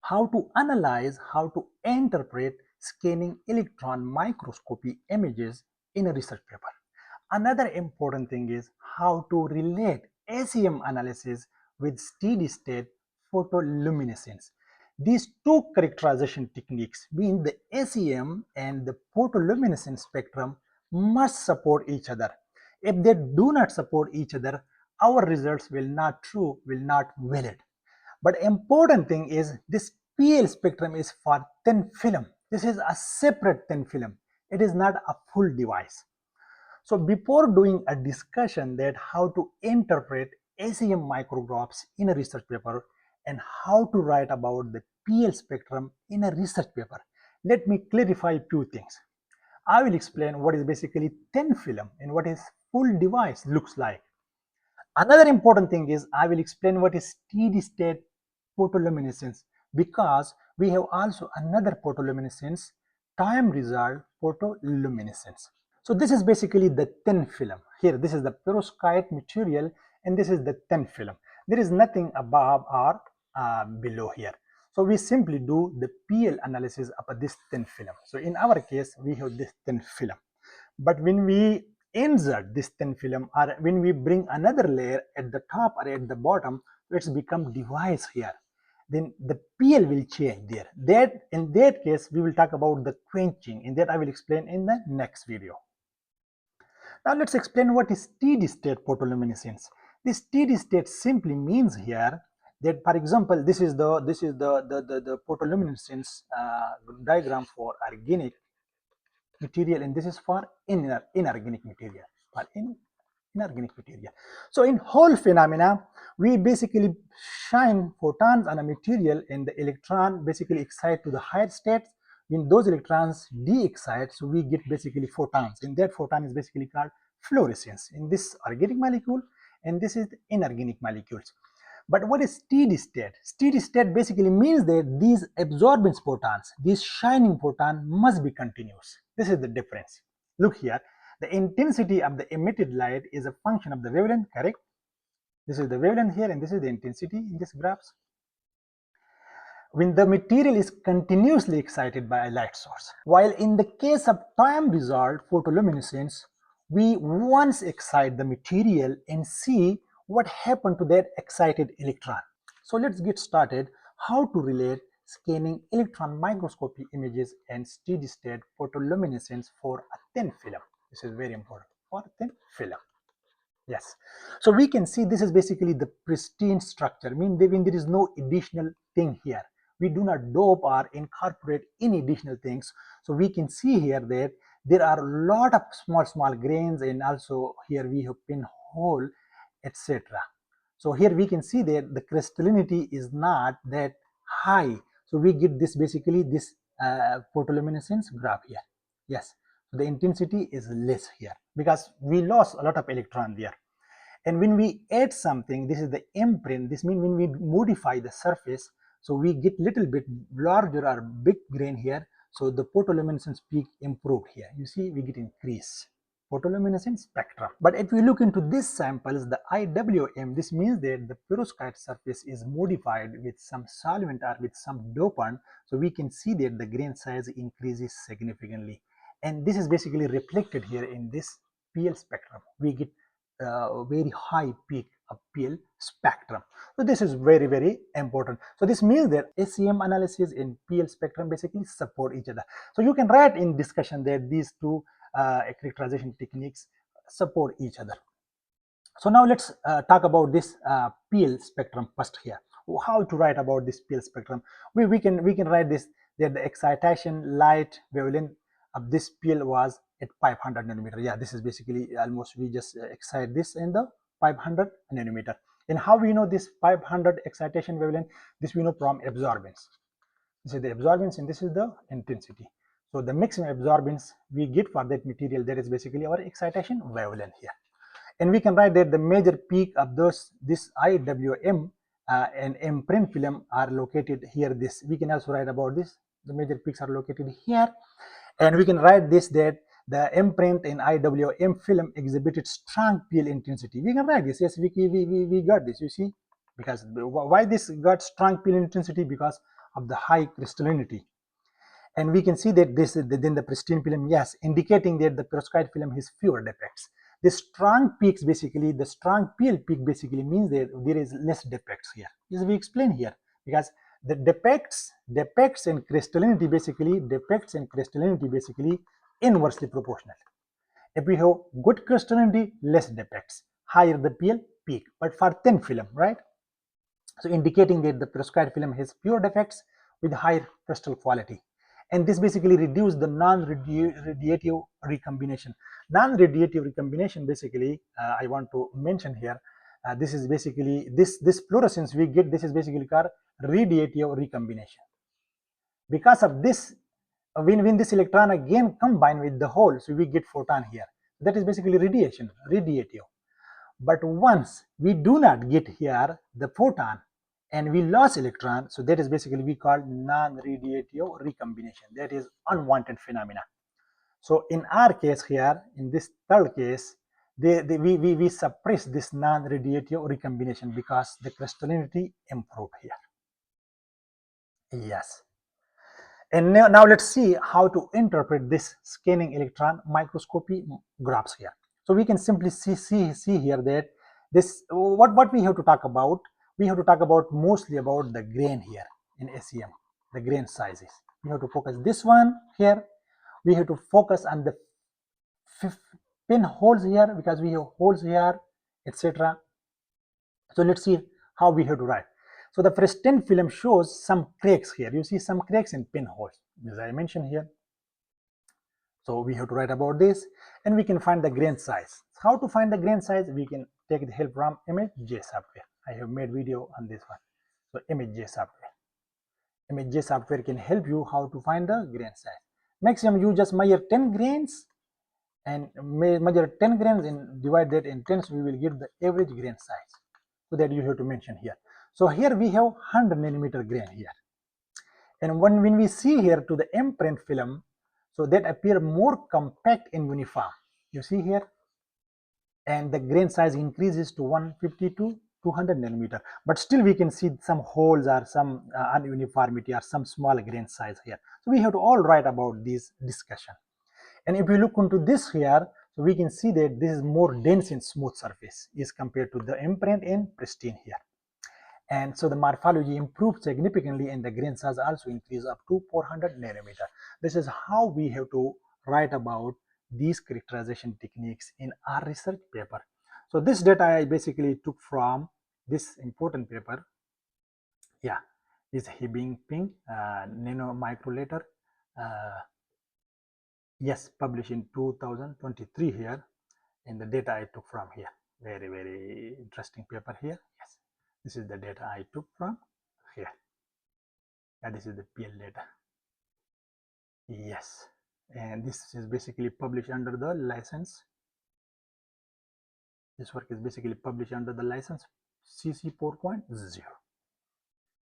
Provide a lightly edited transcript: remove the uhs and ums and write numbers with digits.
how to analyze, how to interpret scanning electron microscopy images in a research paper. Another important thing is how to relate SEM analysis with steady state photoluminescence. These two characterization techniques, being the SEM and the photoluminescence spectrum, must support each other. If they do not support each other, our results will not true, will not valid. But important thing is this PL spectrum is for thin film. This is a separate thin film. It is not a full device. So before doing a discussion that how to interpret SEM micrographs in a research paper and how to write about the PL spectrum in a research paper, let me clarify a few things. I will explain what is basically thin film and what is full device looks like. Another important thing is I will explain what is steady state photoluminescence, because we have also another photoluminescence, time resolved photoluminescence. So this is basically the thin film. Here this is the perovskite material and this is the thin film. There is nothing above or below here. So we simply do the PL analysis of this thin film. So in our case we have this thin film. But when we insert this thin film or when we bring another layer at the top or at the bottom, it's become device here. Then the PL will change there. That in that case we will talk about the quenching, and that I will explain in the next video. Now let's explain what is steady state photoluminescence. This steady state simply means here that, for example, this is the photoluminescence diagram for organic material, and this is for inorganic material. Inorganic material. So in whole phenomena, we basically shine photons on a material, and the electron basically excite to the higher states. When those electrons de-excite, so we get basically photons, and that photon is basically called fluorescence in this organic molecule, and this is the inorganic molecules. But what is steady state? Steady state basically means that these absorbance photons, these shining photon must be continuous. This is the difference. Look here, the intensity of the emitted light is a function of the wavelength, correct? This is the wavelength here and this is the intensity in this graphs. When the material is continuously excited by a light source. While in the case of time resolved photoluminescence, we once excite the material and see what happened to that excited electron. So let's get started how to relate scanning electron microscopy images and steady state photoluminescence for a thin film. This is very important for a thin film. Yes, so we can see this is basically the pristine structure. I mean, when there is no additional thing here, we do not dope or incorporate any additional things. So we can see here that there are a lot of small grains, and also here we have pinhole, etc. So here we can see that the crystallinity is not that high. So we get this basically this photoluminescence graph here. Yes, the intensity is less here because we lost a lot of electron there. And when we add something, this is the imprint. This means when we modify the surface, so we get little bit larger or big grain here. So the photoluminescence peak improved here. You see, we get increase photoluminescence spectrum. But if we look into these samples, the IWM, this means that the perovskite surface is modified with some solvent or with some dopant. So we can see that the grain size increases significantly. And this is basically reflected here in this PL spectrum. We get very high peak of PL spectrum. So this is very important. So this means that SEM analysis and PL spectrum basically support each other. So you can write in discussion that these two characterization techniques support each other. So now let's talk about this PL spectrum first here. How to write about this PL spectrum? We can write this that the excitation light wavelength of this PL was at 500 nanometer. Yeah, this is basically almost we just excite this in the 500 nanometer. And how we know this 500 excitation wavelength? This we know from absorbance. This is the absorbance and this is the intensity. So the maximum absorbance we get for that material, that is basically our excitation wavelength here. And we can write that the major peak of this IWM and imprint film are located here. This we can also write about this. The major peaks are located here, and we can write this that the imprint in IWM film exhibited strong PL intensity. We can write this. Yes, we got this. You see, because why this got strong PL intensity? Because of the high crystallinity. And we can see that this is then the pristine film, yes, indicating that the perovskite film has fewer defects. The strong peaks, basically, the strong PL peak basically means that there is less defects here. As we explain here, because the defects and crystallinity basically inversely proportional. If we have good crystallinity, less defects, higher the PL peak, but for thin film, right? So indicating that the perovskite film has fewer defects with higher crystal quality. And this basically reduces the non-radiative recombination. Non-radiative recombination, basically, I want to mention here, this is basically, this fluorescence we get, this is basically called radiative recombination. Because of this, when this electron again combine with the hole, so we get photon here. That is basically radiative. But once we do not get here the photon and we lost electron, so that is basically we call non-radiative recombination. That is unwanted phenomena. So in our case here, in this third case, we suppress this non-radiative recombination because the crystallinity improved here. Yes. And now let's see how to interpret this scanning electron microscopy graphs here. So we can simply see here that this, what we have to talk about, we have to talk about mostly about the grain here in SEM, the grain sizes. We have to focus this one here. We have to focus on the pinholes here because we have holes here, etc. So let's see how we have to write. So the pristine film shows some cracks here. You see some cracks and pinholes, as I mentioned here. So we have to write about this, and we can find the grain size. How to find the grain size? We can take the help from ImageJ software. I have made video on this one. So ImageJ software. ImageJ software can help you how to find the grain size. Maximum you just measure 10 grains and measure 10 grains and divide that in 10s, we will get the average grain size. So that you have to mention here. So here we have 100 nanometer grain here. And when we see here to the imprint film, so that appear more compact and uniform. You see here, and the grain size increases to 150 to 200 nanometer. But still we can see some holes or some ununiformity or some small grain size here. So we have to all write about this discussion. And if we look into this here, so we can see that this is more dense and smooth surface is compared to the imprint and pristine here. And so the morphology improved significantly and the grain size also increased up to 400 nanometer. This is how we have to write about these characterization techniques in our research paper. So this data I basically took from this important paper. Yeah, this Hebing Ping nano microlator. Yes, published in 2023 here, and the data I took from here. Very, very interesting paper here. Yes, this is the data I took from here. And this is the PL data. Yes, and this is basically published under the license. This work is basically published under the license CC 4.0.